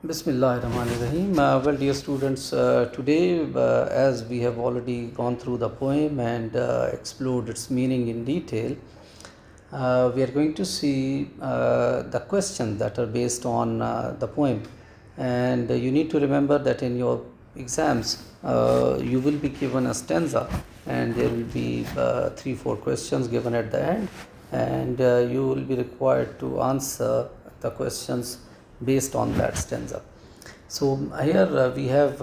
Bismillahirrahmanirrahim. Well, dear students, today, as we have already gone through the poem and explored its meaning in detail, we are going to see the questions that are based on the poem. And you need to remember that in your exams, you will be given a stanza, and there will be 3-4 questions given at the end, and you will be required to answer the questions based on that stanza. So here we have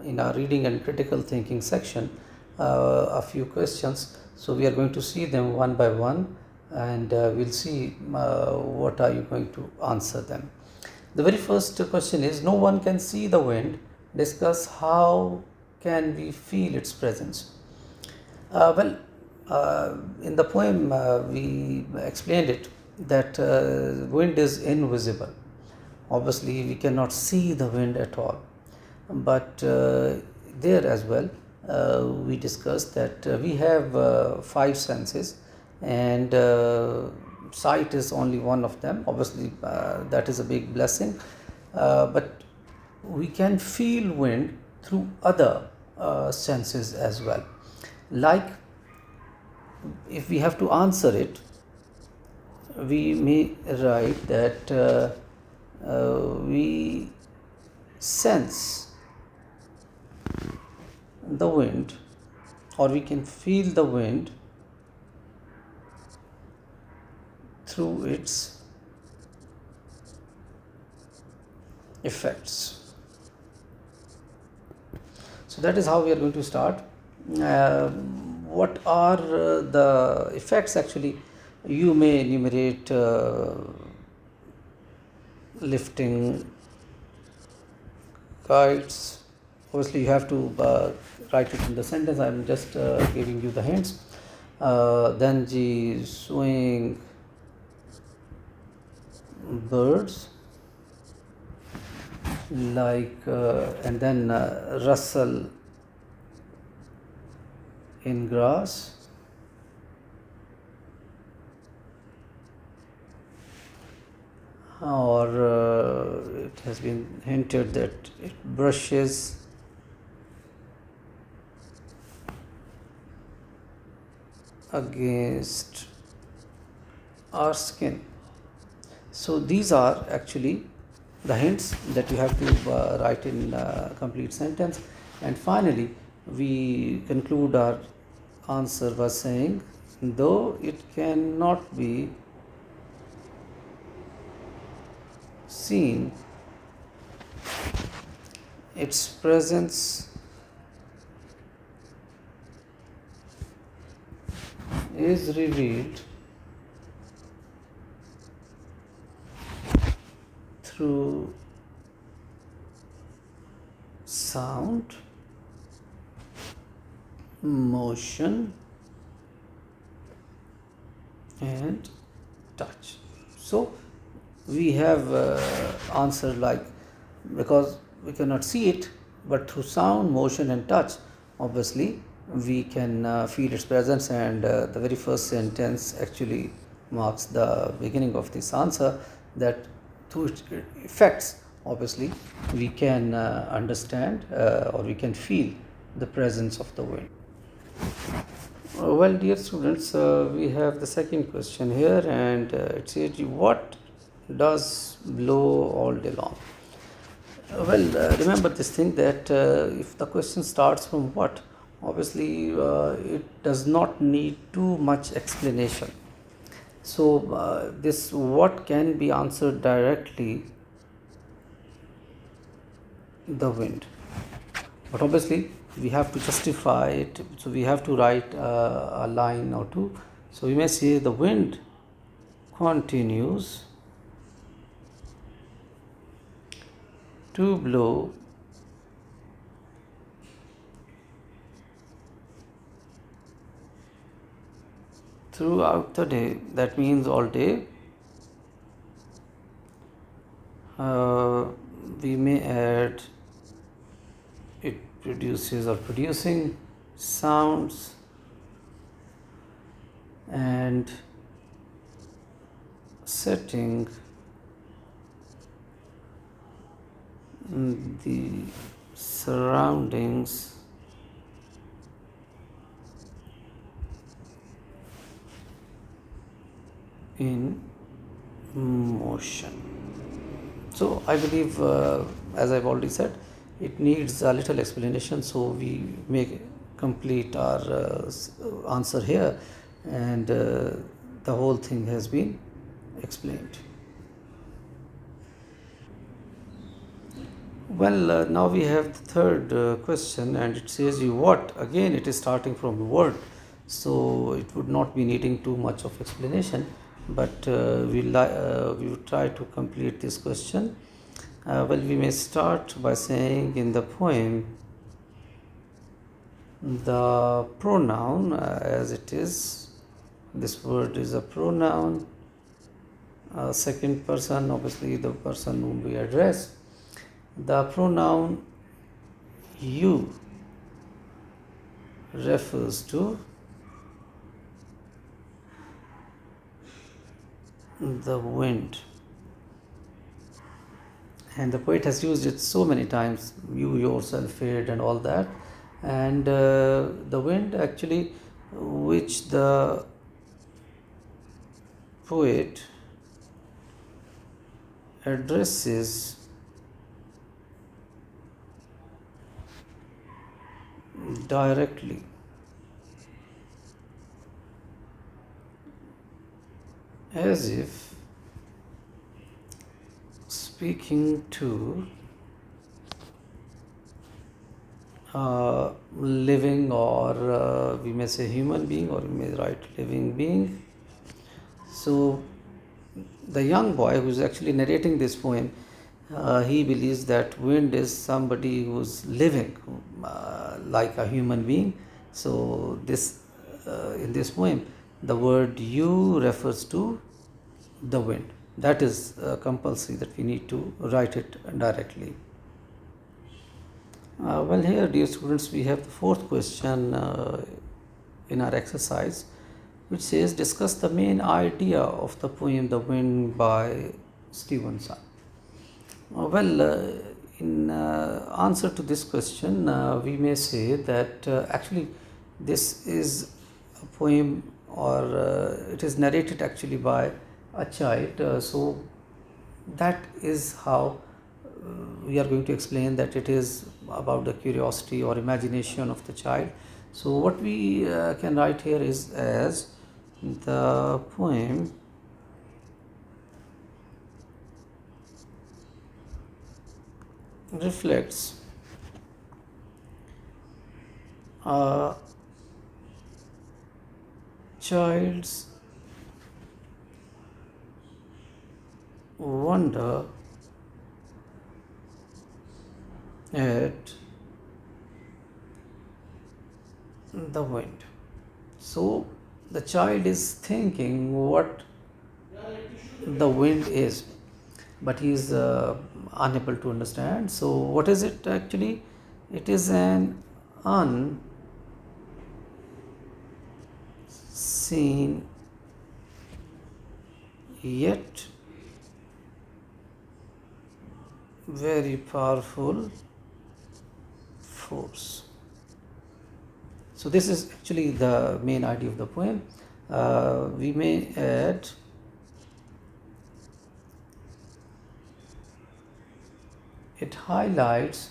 in our reading and critical thinking section a few questions. So we are going to see them one by one, and we'll see what are you going to answer them. The very first question is, no one can see the wind. Discuss how can we feel its presence. In the poem, we explained it that wind is invisible. Obviously, we cannot see the wind at all. But there as well, we discussed that we have 5 senses, and sight is only one of them. Obviously, that is a big blessing. But we can feel wind through other senses as well. Like, if we have to answer it, we may write that we sense the wind, or we can feel the wind through its effects. So that is how we are going to start. What are the effects? Actually, you may enumerate lifting kites. Obviously, you have to write it in the sentence. I am just giving you the hints. Then the swing birds, like, and then rustle in grass, or it has been hinted that it brushes against our skin. So these are actually the hints that you have to write in a complete sentence. And finally, we conclude our answer by saying, though it cannot be seen, its presence is revealed through sound, motion, and touch. So we have answered like, because we cannot see it, but through sound, motion, and touch, obviously we can feel its presence. And the very first sentence actually marks the beginning of this answer, that through its effects, obviously we can understand or we can feel the presence of the wind. Well, dear students, we have the second question here, and it says, what does blow all day long? Remember this thing, that if the question starts from what, obviously it does not need too much explanation. So this what can be answered directly, the wind. But obviously we have to justify it, so we have to write a line or two. So we may say, the wind continues to blow throughout the day. That means all day. We may add, it produces or producing sounds and setting the surroundings in motion. So I believe, as I've already said, it needs a little explanation. So we may complete our answer here, and the whole thing has been explained. Well, now we have the third question, and it says you what? Again, it is starting from the word, so it would not be needing too much of explanation. But we will try to complete this question. Well, we may start by saying in the poem, the pronoun, as it is, this word is a pronoun, second person, obviously the person whom we address. The pronoun you refers to the wind, and the poet has used it so many times, you yourself it and all that. And the wind actually, which the poet addresses directly, as if speaking to living, or we may say human being, or we may write living being. So the young boy who is actually narrating this poem, he believes that wind is somebody who's living like a human being. So this in this poem, the word you refers to the wind. That is compulsory that we need to write it directly. Well, here, dear students, we have the fourth question in our exercise, which says discuss the main idea of the poem The Wind by Stevenson. Well, in answer to this question, we may say that actually this is a poem, or it is narrated actually by a child. So that is how we are going to explain that it is about the curiosity or imagination of the child. So what we can write here is as the poem reflects a child's wonder at the wind. So the child is thinking what the wind is, but he is unable to understand. So what is it actually? It is an unseen yet very powerful force. So this is actually the main idea of the poem. We may add it highlights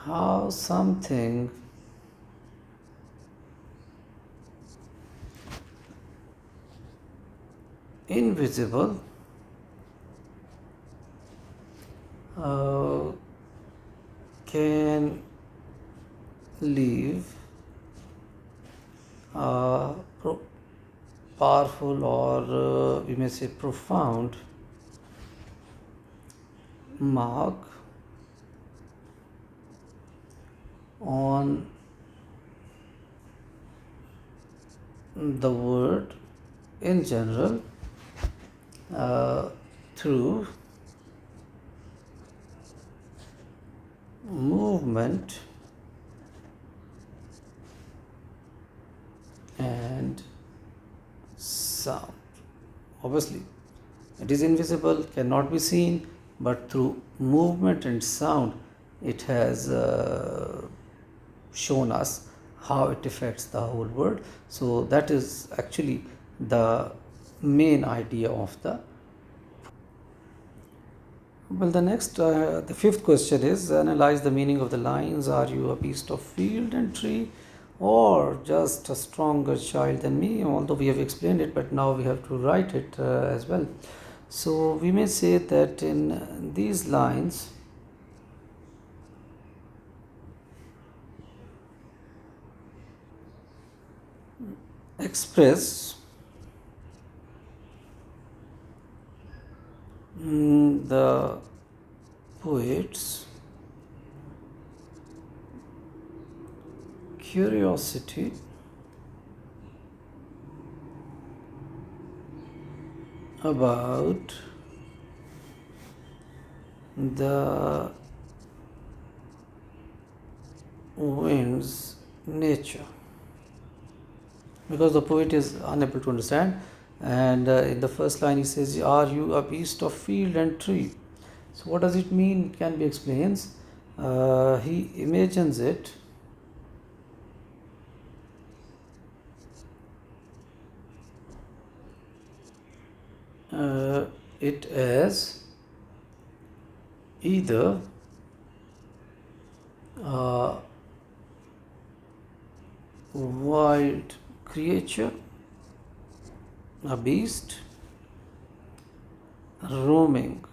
how something invisible can leave a powerful, or we may say profound mark on the word in general through movement and sound. Obviously, it is invisible, cannot be seen, but through movement and sound, it has shown us how it affects the whole world. So that is actually the main idea of the. Well, the fifth question is analyze the meaning of the lines. Are you a beast of field and tree, or just a stronger child than me? Although we have explained it, but now we have to write it as well. So we may say that in these lines, express the poet's curiosity about the wind's nature, because the poet is unable to understand. And in the first line he says, are you a beast of field and tree? So what does it mean? It can be explained. He imagines it as either a wild creature, a beast roaming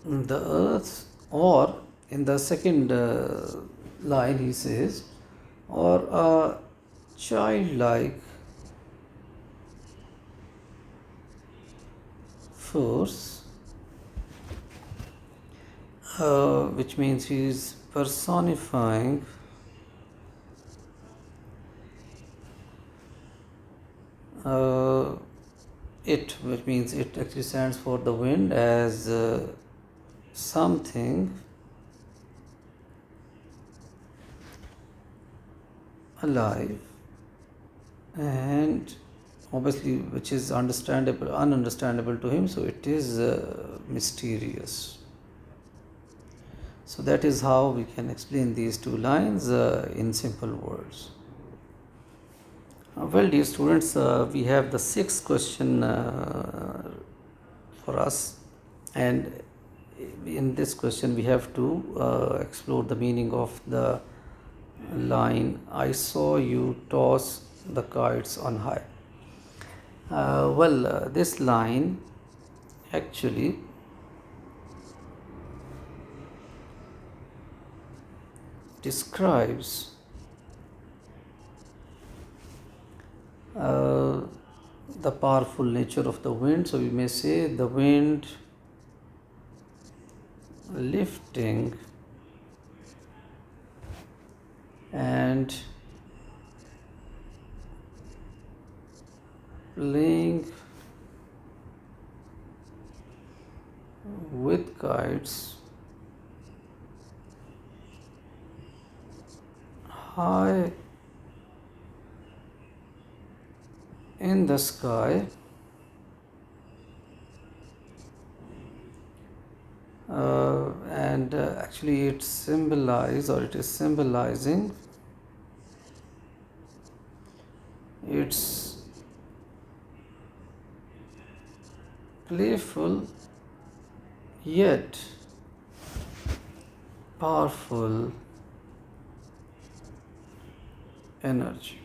the earth, or in the second line he says, or a childlike force, which means he is personifying it, which means it actually stands for the wind as something alive, and obviously which is ununderstandable to him, so it is mysterious. So that is how we can explain these two lines in simple words. Well, dear students, we have the sixth question for us, and in this question we have to explore the meaning of the line, I saw you toss the kites on high. This line actually describes the powerful nature of the wind. So we may say the wind lifting and playing with kites high in the sky, and actually it is symbolizing its playful yet powerful energy.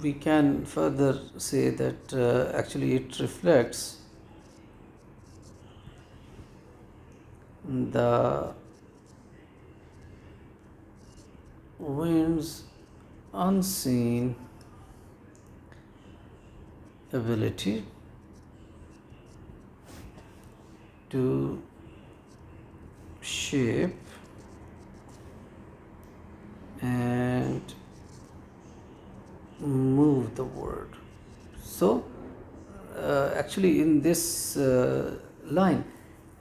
We can further say that actually it reflects the wind's unseen ability to shape and move the world. So actually in this line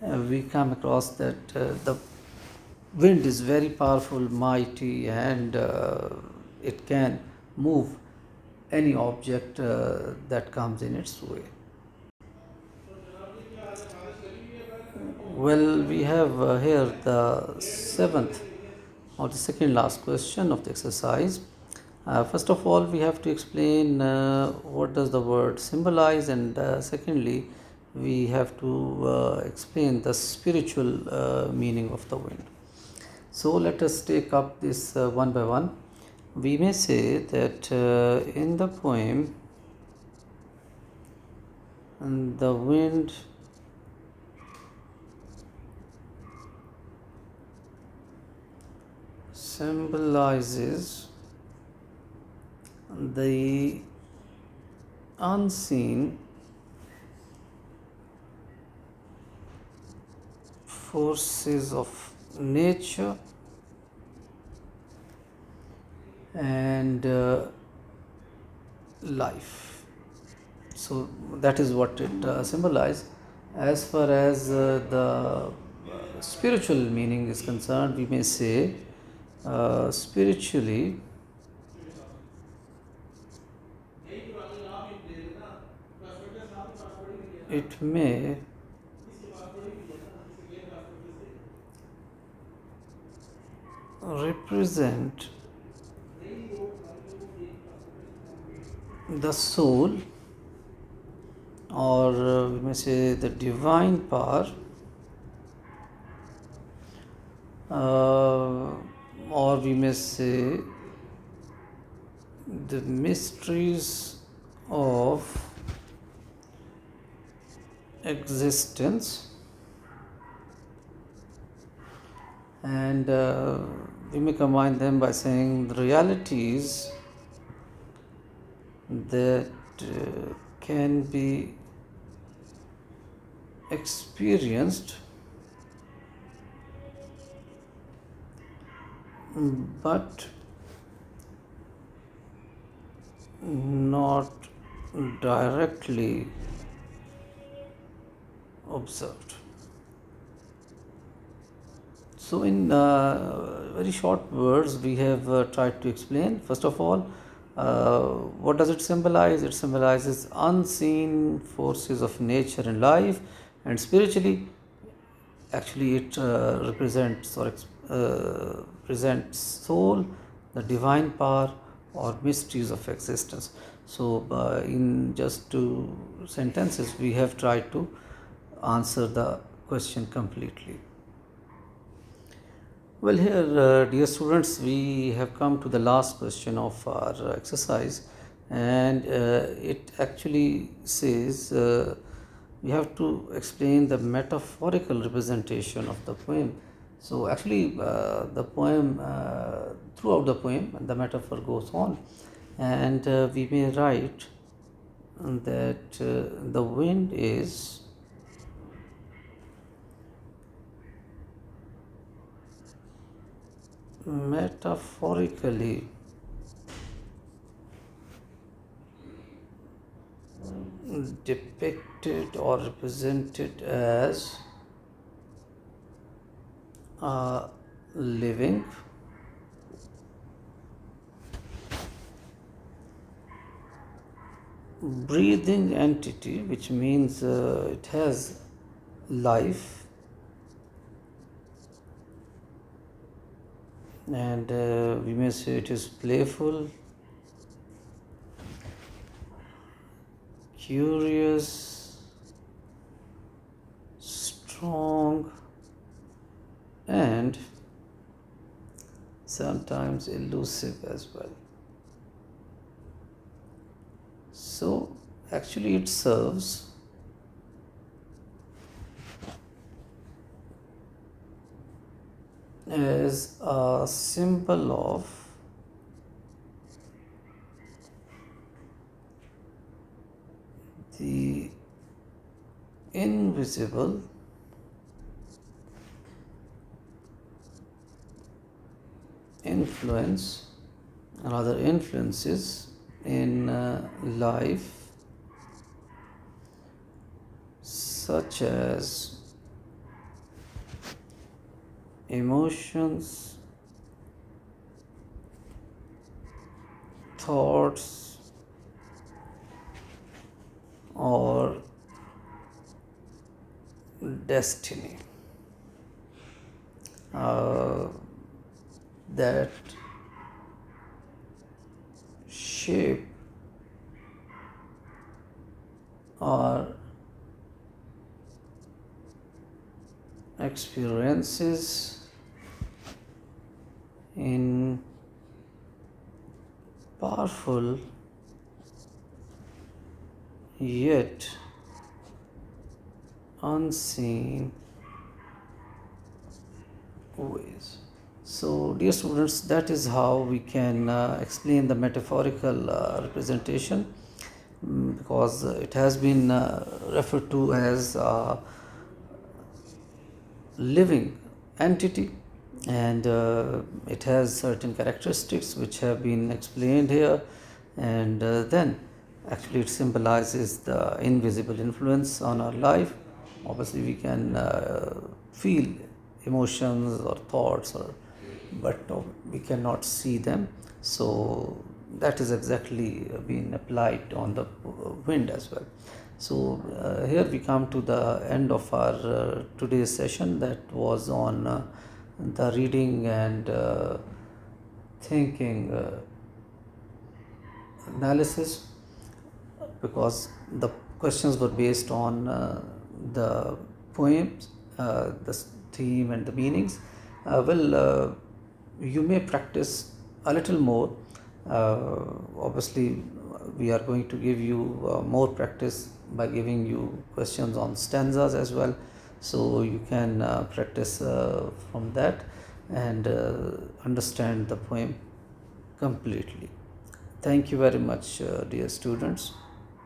we come across that the Wind is very powerful, mighty, and it can move any object that comes in its way. Well, we have here the seventh or the second last question of the exercise. First of all, we have to explain what does the word symbolize, and secondly, we have to explain the spiritual meaning of the wind. So let us take up this one by one. We may say that in the poem, the wind symbolizes the unseen forces of nature and life. So that is what it symbolizes. As far as the spiritual meaning is concerned, we may say spiritually it may represent the soul, or we may say the divine power, or we may say the mysteries of existence, and we may combine them by saying the realities that can be experienced but not directly observed. So in very short words, we have tried to explain. First of all, what does it symbolize? It symbolizes unseen forces of nature and life, and spiritually, actually, it represents or presents soul, the divine power, or mysteries of existence. So, in just two sentences, we have tried to answer the question completely. Well, here, dear students, we have come to the last question of our exercise, and it actually says we have to explain the metaphorical representation of the poem. So, actually, the poem, throughout the poem, the metaphor goes on, and we may write that the wind is metaphorically depicted or represented as a living, breathing entity, which means it has life, and we may say it is playful, curious, strong, and sometimes elusive as well. So actually it serves as a symbol of the invisible influence or other influences in life, such as emotions, thoughts, or destiny uh, that shape our experiences in powerful yet unseen ways. So, dear students, that is how we can explain the metaphorical representation, because it has been referred to as living entity, and it has certain characteristics which have been explained here, and then actually it symbolizes the invisible influence on our life. Obviously we can feel emotions or thoughts, or but we cannot see them. So that is exactly being applied on the wind as well. So here we come to the end of our today's session, that was on the reading and thinking analysis, because the questions were based on the poems, the theme and the meanings. You may practice a little more. Obviously, we are going to give you more practice by giving you questions on stanzas as well. So you can practice from that and understand the poem completely. Thank you very much, dear students.